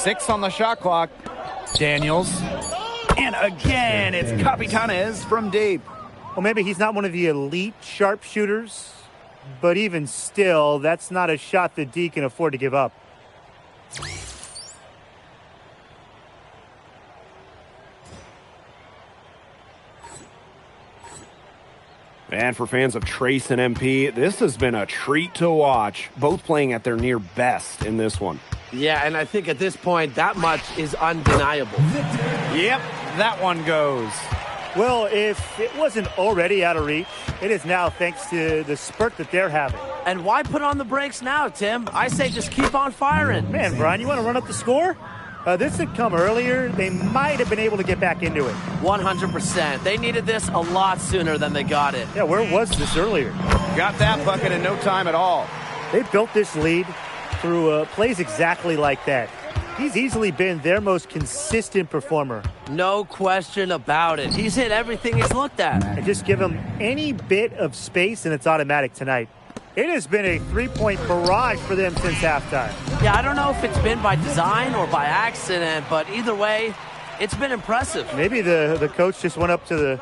6 on the shot clock. Daniels. And again, it's Capitanes from deep. Well, maybe he's not one of the elite sharpshooters, but even still, that's not a shot that D can afford to give up. And for fans of Trace and MP, this has been a treat to watch. Both playing at their near best in this one. Yeah, and I think at this point, that much is undeniable. Yep, that one goes. Well, if it wasn't already out of reach, it is now thanks to the spurt that they're having. And why put on the brakes now, Tim? I say just keep on firing. Man, Brian, you want to run up the score? This had come earlier. They might have been able to get back into it. 100%. They needed this a lot sooner than they got it. Yeah, where was this earlier? Got that bucket in no time at all. They built this lead through plays exactly like that. He's easily been their most consistent performer. No question about it. He's hit everything he's looked at. And just give him any bit of space and it's automatic tonight. It has been a three-point barrage for them since halftime. Yeah, I don't know if it's been by design or by accident, but either way, it's been impressive. Maybe the coach just went up to the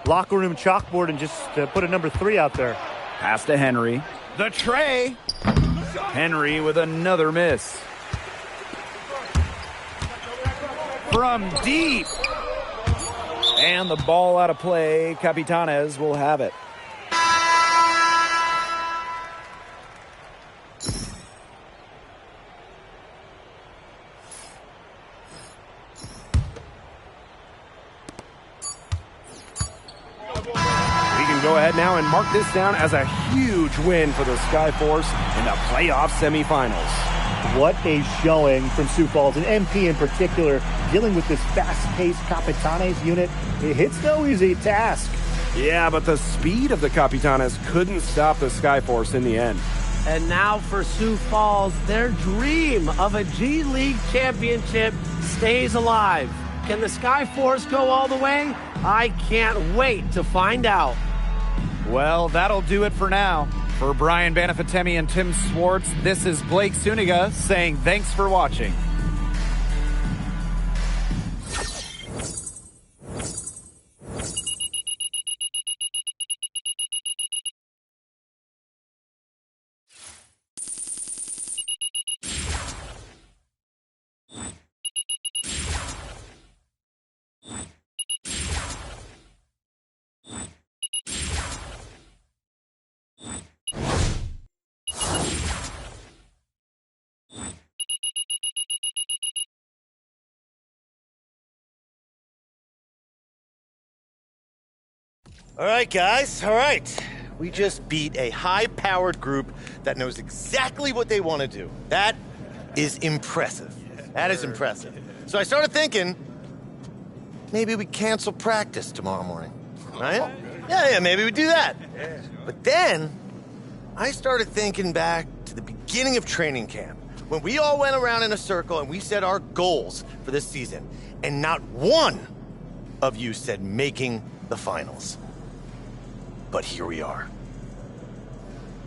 locker room chalkboard and just put a number 3 out there. Pass to Henry. The tray. Henry with another miss. From deep. And the ball out of play. Capitanes will have it. Go ahead now and mark this down as a huge win for the Skyforce in the playoff semifinals. What a showing from Sioux Falls, and MP in particular, dealing with this fast-paced Capitanes unit. It's no easy task. Yeah, but the speed of the Capitanes couldn't stop the Skyforce in the end. And now for Sioux Falls, their dream of a G League championship stays alive. Can the Skyforce go all the way? I can't wait to find out. Well, that'll do it for now. For Brian Banafitemi and Tim Swartz, this is Blake Suniga saying thanks for watching. All right, guys, all right. We just beat a high-powered group that knows exactly what they want to do. That is impressive. That is impressive. So I started thinking, maybe we cancel practice tomorrow morning, right? Yeah, maybe we do that. But then I started thinking back to the beginning of training camp, when we all went around in a circle and we set our goals for this season, and not one of you said making the finals. But here we are.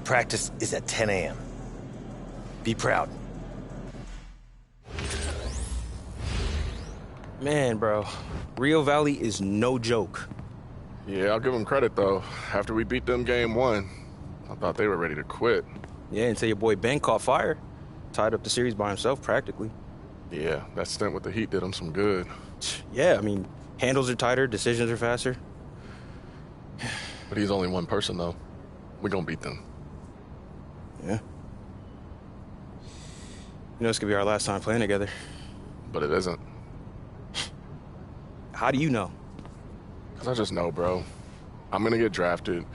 Practice is at 10 a.m. Be proud. Man, bro, Rio Valley is no joke. Yeah, I'll give them credit, though. After we beat them game 1, I thought they were ready to quit. Yeah, until your boy Ben caught fire. Tied up the series by himself, practically. Yeah, that stint with the Heat did him some good. Yeah, I mean, handles are tighter, decisions are faster. But he's only one person, though. We're gonna beat them. Yeah. You know, this could be our last time playing together. But it isn't. How do you know? Because I just know, bro. I'm gonna get drafted.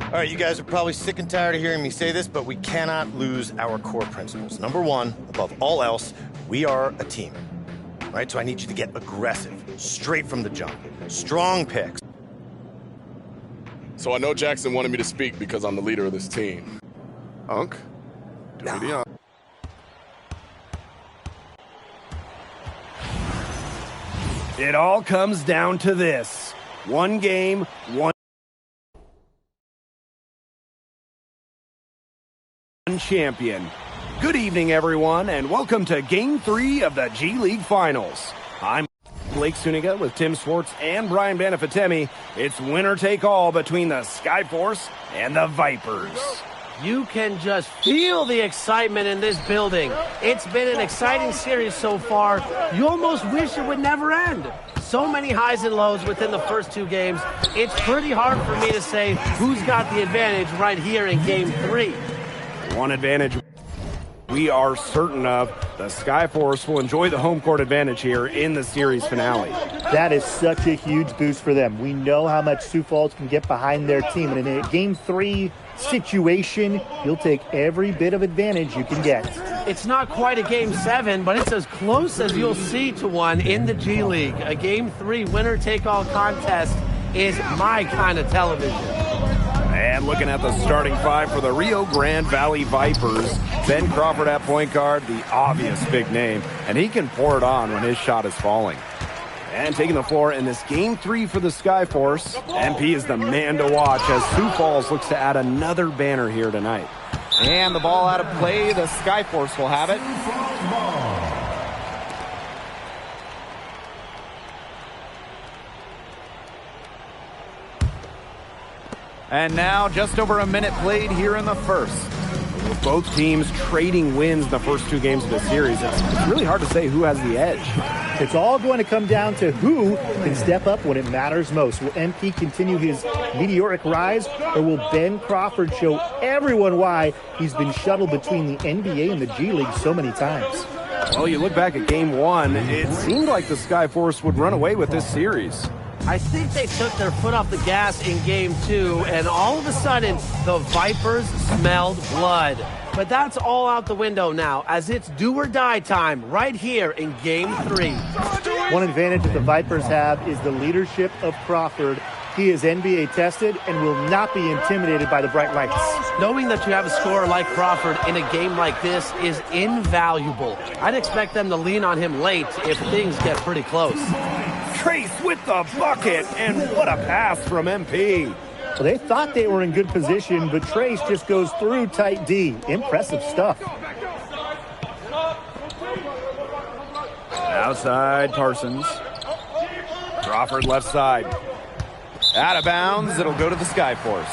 All right, you guys are probably sick and tired of hearing me say this, but we cannot lose our core principles. Number one, above all else, we are a team. All right, so I need you to get aggressive, straight from the jump. Strong picks. So I know Jackson wanted me to speak because I'm the leader of this team. Unc, do me the honor. It all comes down to this. One game, one champion. Good evening, everyone, and welcome to Game 3 of the G League Finals. I'm Blake Suniga with Tim Swartz and Brian Banafitemi. It's winner take all between the Skyforce and the Vipers. You can just feel the excitement in this building. It's been an exciting series so far. You almost wish it would never end. So many highs and lows within the first two games. It's pretty hard for me to say who's got the advantage right here in Game 3. One advantage we are certain of. The Skyforce will enjoy the home court advantage here in the series finale. That is such a huge boost for them. We know how much Sioux Falls can get behind their team. And in a Game 3 situation, you'll take every bit of advantage you can get. It's not quite a Game 7, but it's as close as you'll see to one in the G League. A Game 3 winner-take-all contest is my kind of television. And looking at the starting five for the Rio Grande Valley Vipers, Ben Crawford at point guard, the obvious big name, and he can pour it on when his shot is falling. And taking the floor in this Game 3 for the Skyforce, MP is the man to watch as Sioux Falls looks to add another banner here tonight. And the ball out of play, the Skyforce will have it. And now just over a minute played here in the first. With both teams trading wins in the first two games of the series, it's really hard to say who has the edge. It's all going to come down to who can step up when it matters most. Will MP continue his meteoric rise, or will Ben Crawford show everyone why he's been shuttled between the NBA and the G League so many times? Well, you look back at Game 1, it seemed like the Skyforce would run away with this series. I think they took their foot off the gas in Game 2, and all of a sudden, the Vipers smelled blood. But that's all out the window now, as it's do-or-die time right here in Game 3. One advantage that the Vipers have is the leadership of Crawford. He is NBA tested and will not be intimidated by the bright lights. Knowing that you have a scorer like Crawford in a game like this is invaluable. I'd expect them to lean on him late if things get pretty close. Trace with the bucket, and what a pass from MP. Well, they thought they were in good position, but Trace just goes through tight D. Impressive stuff. Outside Parsons. Crawford left side. Out of bounds, it'll go to the Skyforce.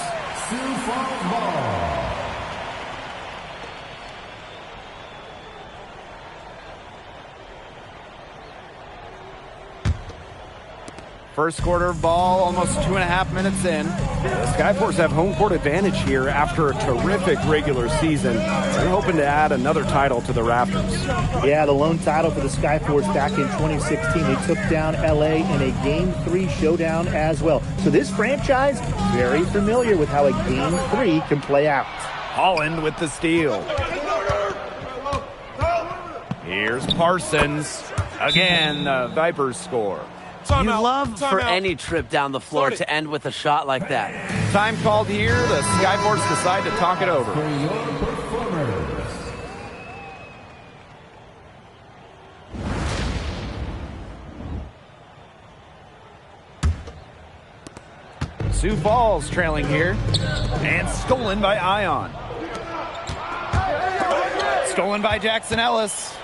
First quarter of ball, almost 2.5 minutes in. The Skyforce have home court advantage here after a terrific regular season. They're hoping to add another title to the Raptors. Yeah, the lone title for the Skyforce back in 2016. They took down LA in a Game 3 showdown as well. So this franchise, very familiar with how a Game 3 can play out. Holland with the steal. Here's Parsons. Again, the Vipers score. You love for any trip down the floor to end with a shot like that. Time called here. The Skyforce decide to talk it over. Sioux Falls trailing here. And stolen by Ion. Stolen by Jackson Ellis.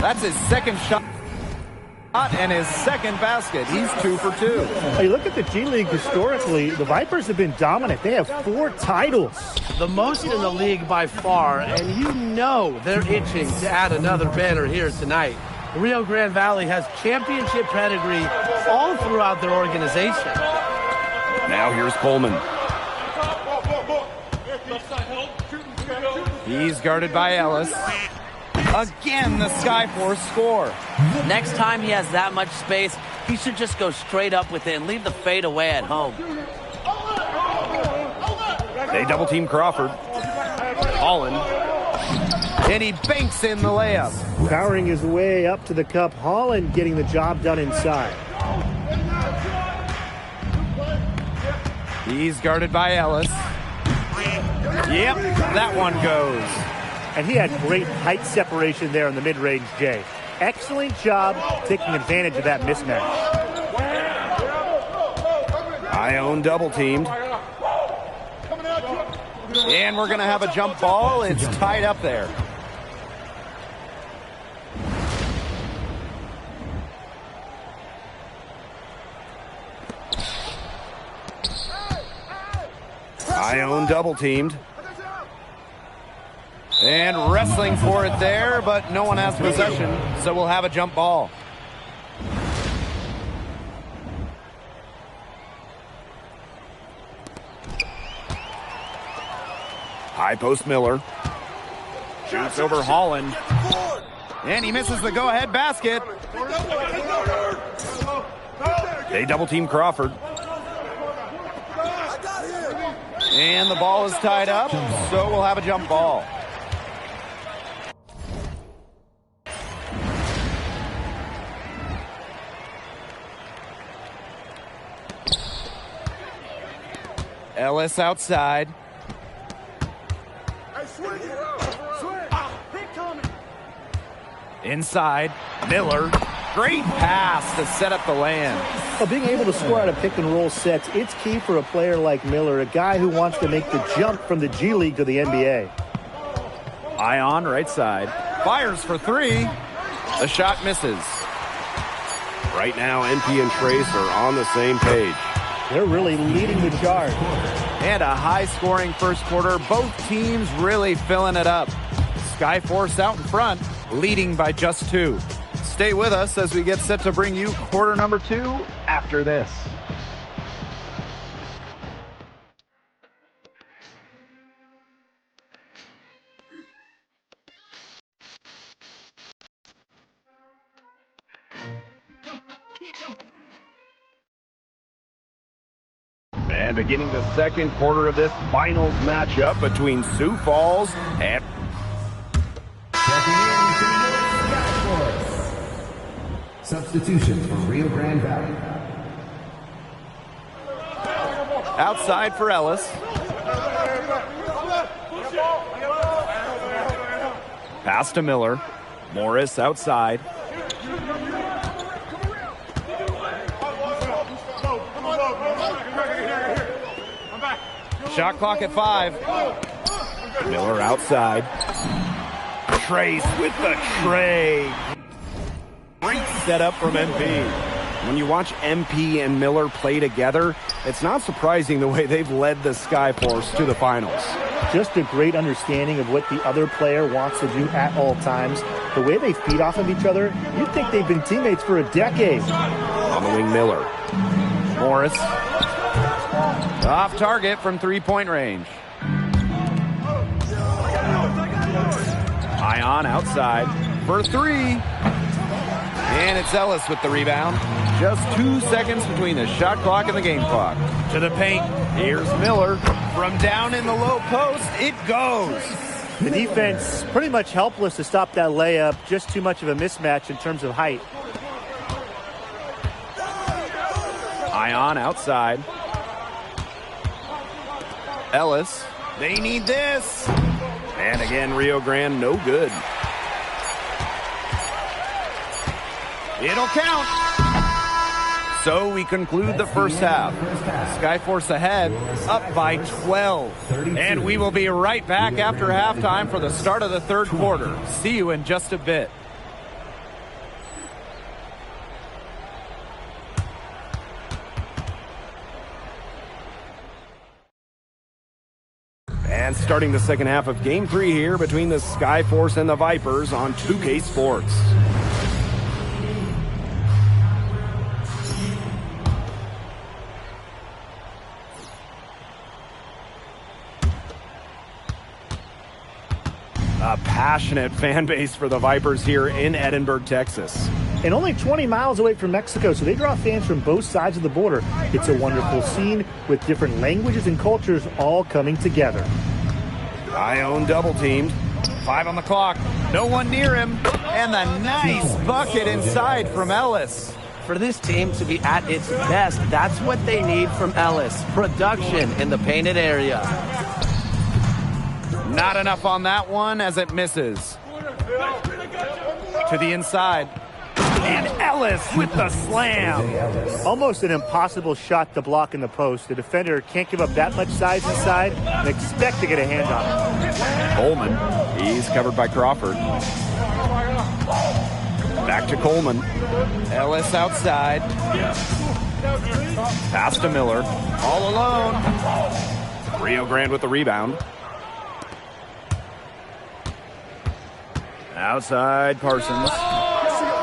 That's his second shot and his second basket. He's 2 for 2. Hey, look at the G League historically. The Vipers have been dominant. They have 4 titles. The most in the league by far, and you know they're itching to add another banner here tonight. Rio Grande Valley has championship pedigree all throughout their organization. Now here's Coleman. He's guarded by Ellis. Again, the Skyforce score. Next time he has that much space, he should just go straight up with it and leave the fade away at home. They double team Crawford. Holland. And he banks in the layup. Powering his way up to the cup. Holland getting the job done inside. He's guarded by Ellis. Yep, that one goes. And he had great height separation there in the mid-range, Jay. Excellent job taking advantage of that mismatch. Ione double teamed. And we're going to have a jump ball. It's tied up there. Ione double teamed. And wrestling for it there, but no one has possession, so we'll have a jump ball. High post Miller. Shoots over Holland. And he misses the go-ahead basket. They double team Crawford. And the ball is tied up, so we'll have a jump ball. Ellis outside. Inside, Miller. Great pass to set up the land. Well, being able to score out of pick and roll sets, it's key for a player like Miller, a guy who wants to make the jump from the G League to the NBA. Ione right side. Fires for three. The shot misses. Right now, NP and Trace are on the same page. They're really leading the charge. And a high-scoring first quarter. Both teams really filling it up. Skyforce out in front, leading by just 2. Stay with us as we get set to bring you quarter number 2 after this. And beginning the second quarter of this finals matchup between Sioux Falls and substitution for Rio Grande Valley. Outside for Ellis. Pass to Miller. Morris outside. Shot clock at 5. Miller outside. Trace with the tray. Great setup from MP. When you watch MP and Miller play together, it's not surprising the way they've led the Skyforce to the finals. Just a great understanding of what the other player wants to do at all times. The way they feed off of each other, you'd think they've been teammates for a decade. On the wing, Miller. Morris. Off target from three-point range. Ione outside for 3. And it's Ellis with the rebound. Just 2 seconds between the shot clock and the game clock. To the paint. Here's Miller. From down in the low post, it goes. The defense pretty much helpless to stop that layup. Just too much of a mismatch in terms of height. Ione outside. Ellis. They need this. And again, Rio Grande, no good. It'll count. So we conclude the first half. Skyforce ahead, up by 12. And we will be right back after halftime for the start of the third quarter. See you in just a bit. And starting the second half of Game 3 here between the Skyforce and the Vipers on 2K Sports. A passionate fan base for the Vipers here in Edinburgh, Texas. And only 20 miles away from Mexico, so they draw fans from both sides of the border. It's a wonderful scene with different languages and cultures all coming together. Ione double teamed. 5 on the clock. No one near him. And the nice bucket inside from Ellis. For this team to be at its best, that's what they need from Ellis. Production in the painted area. Not enough on that one as it misses. To the inside. And Ellis with the slam. Almost an impossible shot to block in the post. The defender can't give up that much size inside and expect to get a hand on it. Coleman, he's covered by Crawford. Back to Coleman. Ellis outside. Pass to Miller. All alone. Rio Grande with the rebound. Outside Parsons.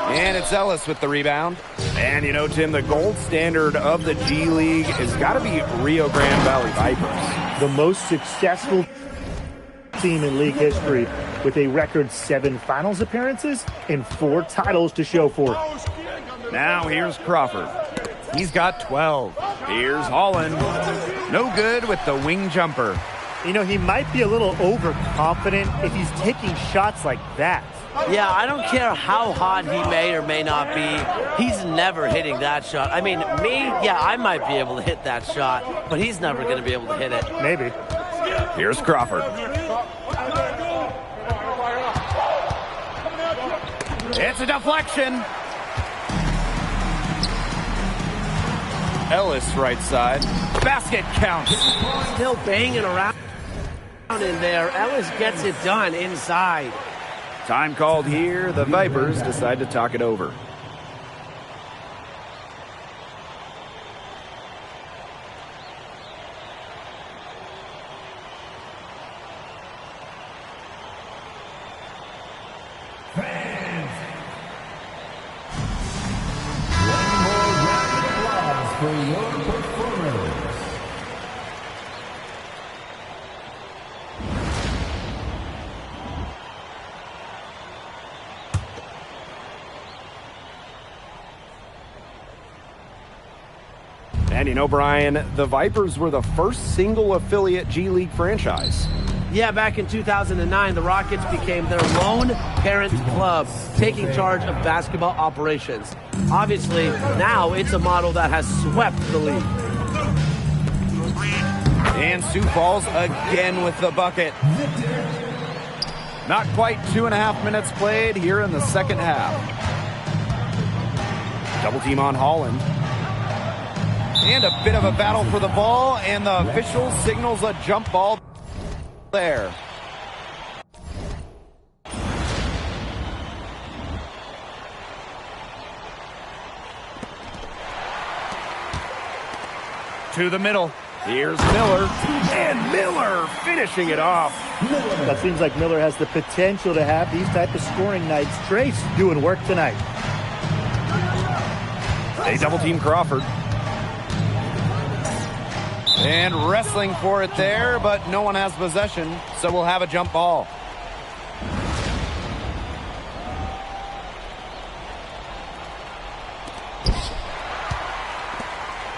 And it's Ellis with the rebound. And you know, Tim, the gold standard of the G League has got to be Rio Grande Valley Vipers. The most successful team in league history with a record 7 finals appearances and 4 titles to show for it. Now here's Crawford. He's got 12. Here's Holland. No good with the wing jumper. You know, he might be a little overconfident if he's taking shots like that. Yeah, I don't care how hot he may or may not be. He's never hitting that shot. I mean, me, yeah, I might be able to hit that shot, but he's never going to be able to hit it. Maybe. Here's Crawford. It's a deflection. Ellis right side. Basket counts. Still banging around in there. Ellis gets it done inside. Time called here. The Vipers decide to talk it over. Fans, one more round of applause for your performers. And you know, Brian, the Vipers were the first single affiliate G League franchise. Yeah, back in 2009, the Rockets became their lone parent club, taking charge of basketball operations. Obviously, now it's a model that has swept the league. And Sioux Falls again with the bucket. Not quite 2.5 minutes played here in the second half. Double team on Holland. And a bit of a battle for the ball, and the official signals a jump ball there. To the middle. Here's Miller. And Miller finishing it off. That seems like Miller has the potential to have these type of scoring nights. Trace doing work tonight. They double team Crawford. And wrestling for it there, but no one has possession, so we'll have a jump ball.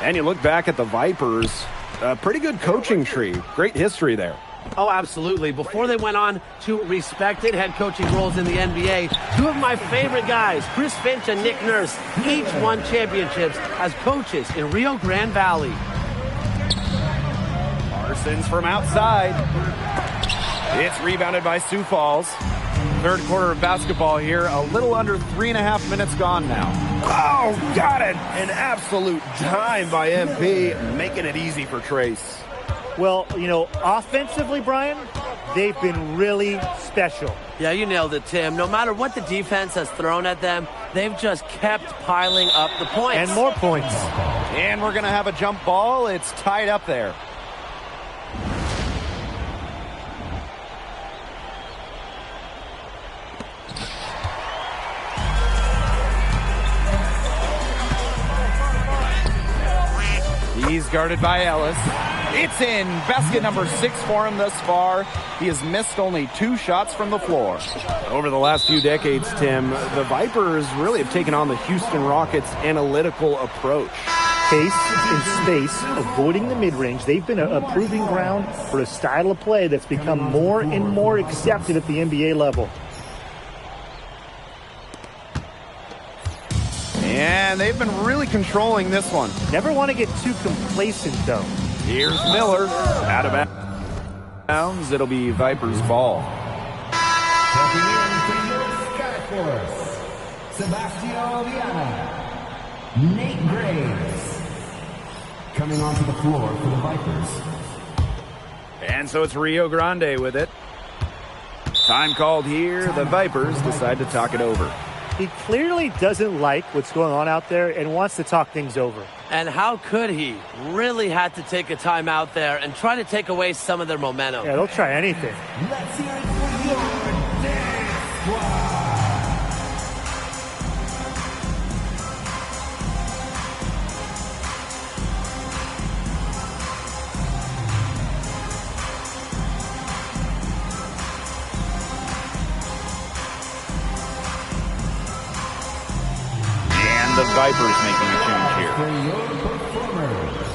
And you look back at the Vipers, a pretty good coaching tree. Great history there. Oh, absolutely. Before they went on to respected head coaching roles in the NBA, 2 of my favorite guys, Chris Finch and Nick Nurse, each won championships as coaches in Rio Grande Valley. Parsons from outside. It's rebounded by Sioux Falls. Third quarter of basketball here. A little under 3.5 minutes gone now. Oh, got it. An absolute dime by MP, making it easy for Trace. Well, you know, offensively, Brian, they've been really special. Yeah, you nailed it, Tim. No matter what the defense has thrown at them, they've just kept piling up the points. And more points. And we're going to have a jump ball. It's tied up there. He's guarded by Ellis. It's in. Basket number 6 for him thus far. He has missed only 2 shots from the floor. Over the last few decades, Tim, the Vipers really have taken on the Houston Rockets' analytical approach. Pace and space, avoiding the mid-range. They've been a proving ground for a style of play that's become more and more accepted at the NBA level. And they've been really controlling this one. Never want to get too complacent, though. Here's Miller. Out of bounds. It'll be Vipers ball. Checking in for your Skyforce, Sebastião Viana, Nate Graves. Coming onto the floor for the Vipers. And so it's Rio Grande with it. Time called here. The Vipers decide to talk it over. He clearly doesn't like what's going on out there and wants to talk things over. And how could he? Really had to take a time out there and try to take away some of their momentum. Yeah, they'll try anything. Let's hear it for your dance squad. The Vipers making a change here. For your performers,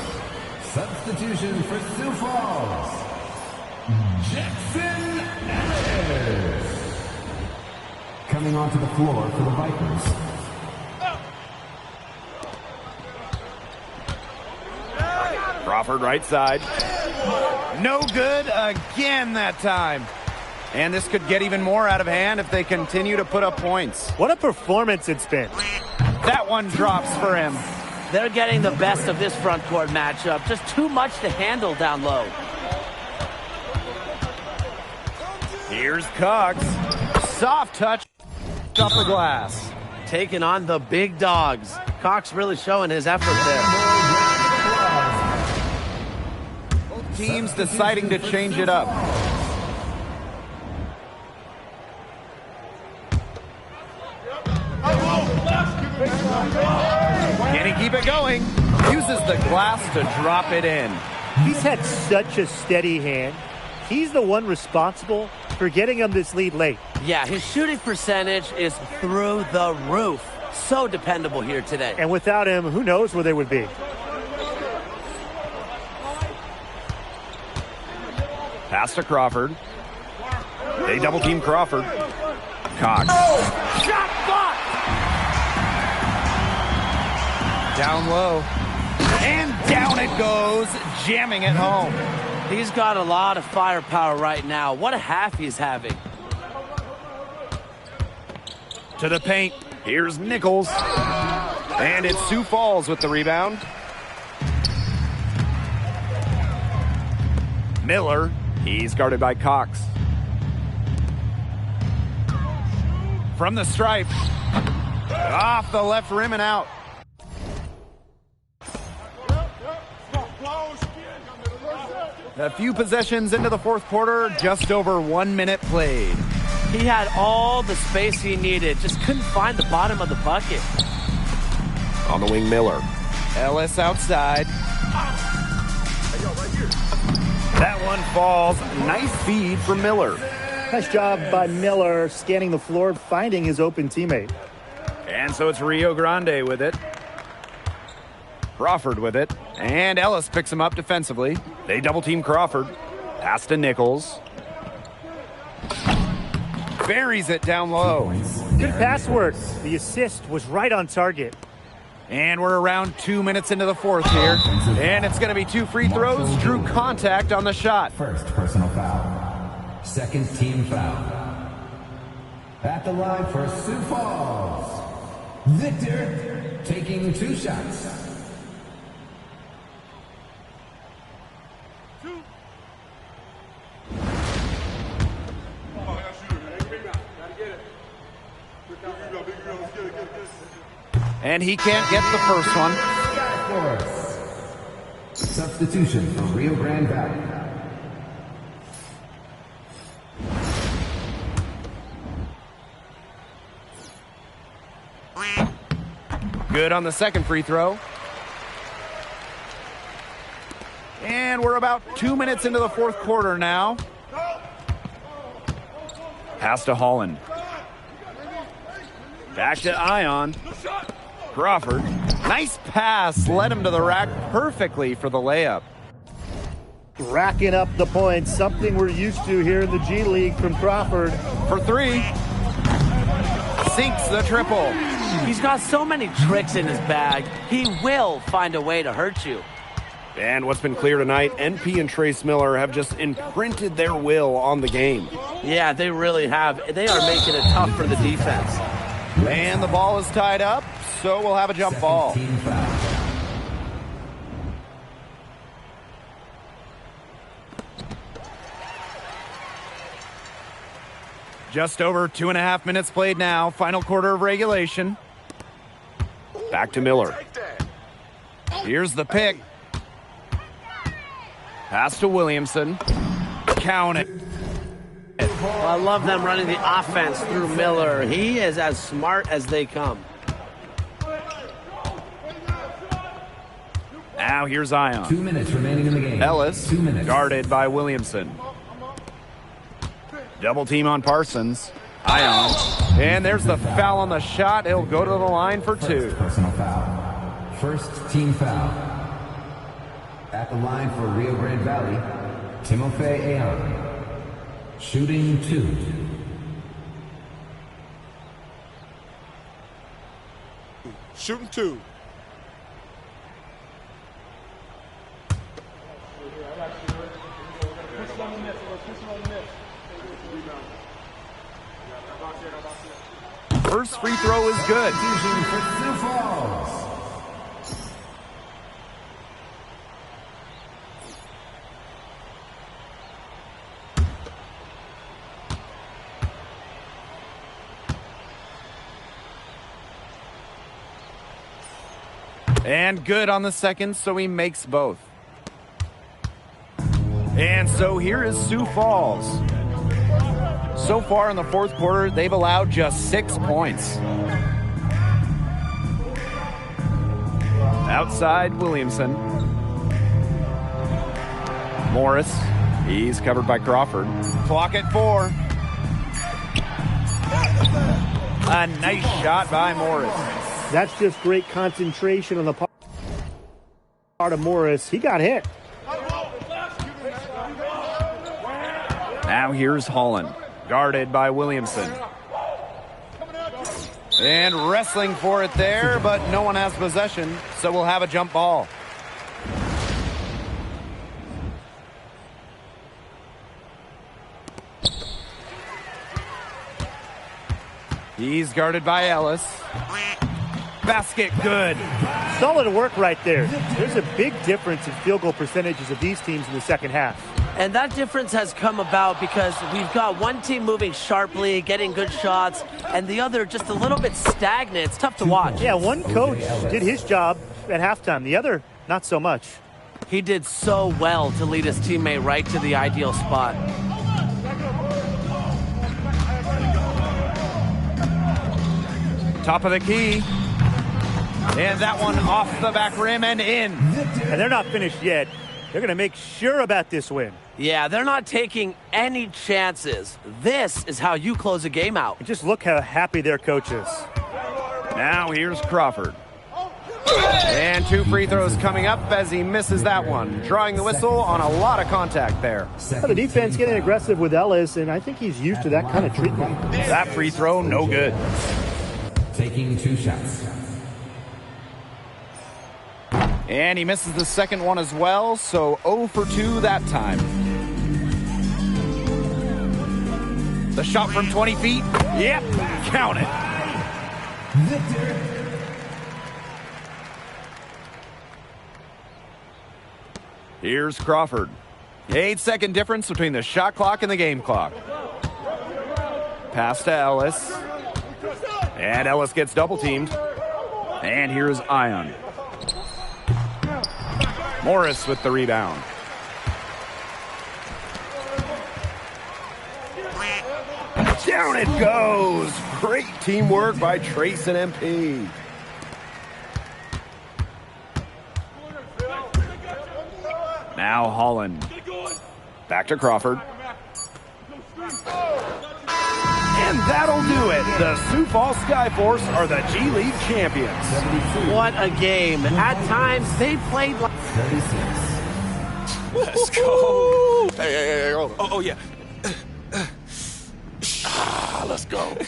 substitution for Sioux Falls, Jackson Ellis. Coming onto the floor for the Vipers. Crawford right side. No good again that time. And this could get even more out of hand if they continue to put up points. What a performance it's been. That one drops for him. They're getting the best of this front court matchup. Just too much to handle down low. Here's Cox. Soft touch off the glass. Taking on the big dogs. Cox really showing his effort there. Both teams deciding to change it up. Can he keep it going? Uses the glass to drop it in. He's had such a steady hand. He's the one responsible for getting him this lead late. Yeah, his shooting percentage is through the roof. So dependable here today. And without him, who knows where they would be. Pass to Crawford. They double team Crawford. Cox. Shot blocked! Down low. And down it goes, jamming it home. He's got a lot of firepower right now. What a half he's having. To the paint. Here's Nichols. And it's Sioux Falls with the rebound. Miller. He's guarded by Cox. From the stripe. Off the left rim and out. A few possessions into the fourth quarter, just over 1 minute played. He had all the space he needed, just couldn't find the bottom of the bucket. On the wing, Miller. Ellis outside. That one falls. Nice feed for Miller. Nice job by Miller scanning the floor, finding his open teammate. And so it's Rio Grande with it. Crawford with it. And Ellis picks him up defensively. They double team Crawford. Pass to Nichols. Buries it down low. Good pass work. The assist was right on target. And we're around 2 minutes into the fourth here. And it's going to be 2 free throws. Drew contact on the shot. First personal foul. Second team foul. At the line for Sioux Falls, Victor taking 2 shots. And he can't get the first one. Substitution for Rio Grande Valley. Good on the second free throw. And we're about 2 minutes into the fourth quarter now. Pass to Holland. Back to Ion. Crawford. Nice pass. Led him to the rack perfectly for the layup. Racking up the points, something we're used to here in the G League from Crawford. For three. Sinks the triple. He's got so many tricks in his bag. He will find a way to hurt you. And what's been clear tonight, NP and Trace Miller have just imprinted their will on the game. Yeah, they really have. They are making it tough for the defense. And the ball is tied up, so we'll have a jump ball. Team foul. Just over 2.5 minutes played now. Final quarter of regulation. Back to Miller. Here's the pick. Pass to Williamson. Count it. Well, I love them running the offense through Miller. He is as smart as they come. Now here's Ion. 2 minutes remaining in the game. Ellis, 2 minutes. guarded by Williamson. Double team on Parsons. Ion. And there's the foul on the shot. He'll go to the line for two. First personal foul. First team foul. At the line for Rio Grande Valley, Timofey Ayon. Shooting 2. Shooting 2. First free throw is good. Fusion for Sioux Falls. And good on the second, so he makes both. And so here is Sioux Falls. So far in the fourth quarter, they've allowed just 6 points. Outside, Williamson. Morris. He's covered by Crawford. Clock at 4. A nice shot by Morris. That's just great concentration on the part of Morris. He got hit. Now here's Holland, guarded by Williamson. And wrestling for it there, but no one has possession, so we'll have a jump ball. He's guarded by Ellis. Basket good. Solid work right there. There's a big difference in field goal percentages of these teams in the second half. And that difference has come about because we've got one team moving sharply, getting good shots, and the other just a little bit stagnant. It's tough to watch. Yeah, one coach did his job at halftime. The other, not so much. He did so well to lead his teammate right to the ideal spot. Top of the key. And that one off the back rim and in. And they're not finished yet. They're going to make sure about this win. Yeah, they're not taking any chances. This is how you close a game out. And just look how happy their coach is. Now here's Crawford. And 2 free throws coming up as he misses that one. Drawing the whistle on a lot of contact there. Well, the defense getting aggressive with Ellis, and I think he's used to that kind of treatment. That free throw, no good. Taking 2 shots. And he misses the second one as well, so 0 for 2 that time. The shot from 20 feet. Yep, count it. Here's Crawford. 8-second difference between the shot clock and the game clock. Pass to Ellis. And Ellis gets double teamed. And here's Ion. Morris with the rebound. Down it goes. Great teamwork by Trace and MP. Now Holland. Back to Crawford. And that'll do it. The Sioux Falls Skyforce are the G League champions. What a game. At times, they played like... 36. Let's go. Hey, hold on. Oh, yeah. Let's go.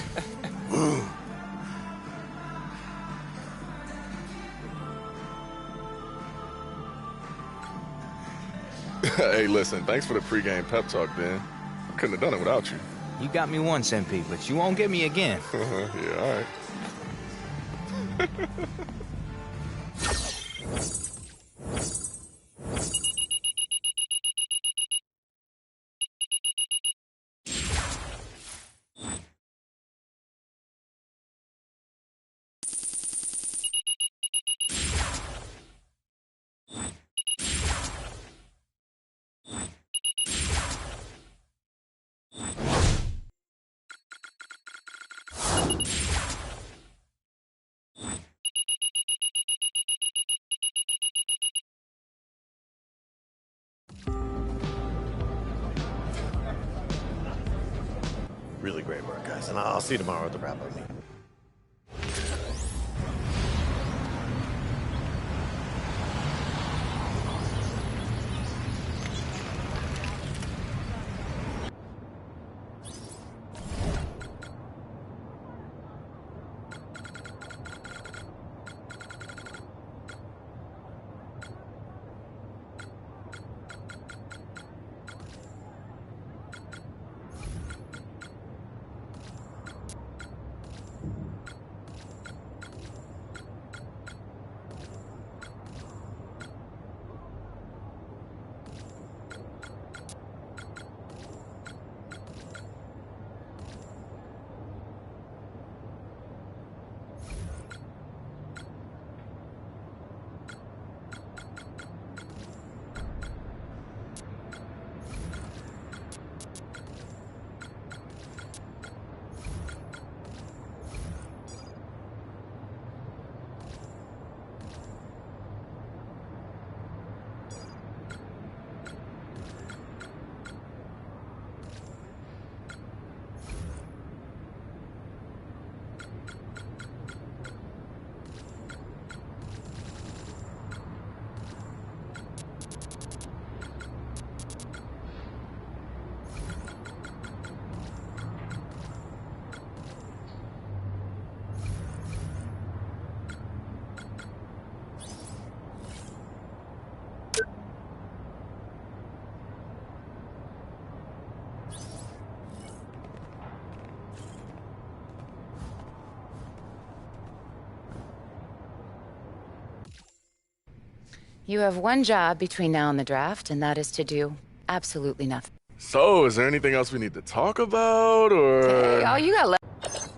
Hey, listen, thanks for the pregame pep talk, Ben. I couldn't have done it without you. You got me once, MP, but you won't get me again. Yeah, all right. Really great work, guys. And I'll see you tomorrow at the wrap-up meeting. You have one job between now and the draft, and that is to do absolutely nothing. So, is there anything else we need to talk about, or? Hey, all you got left.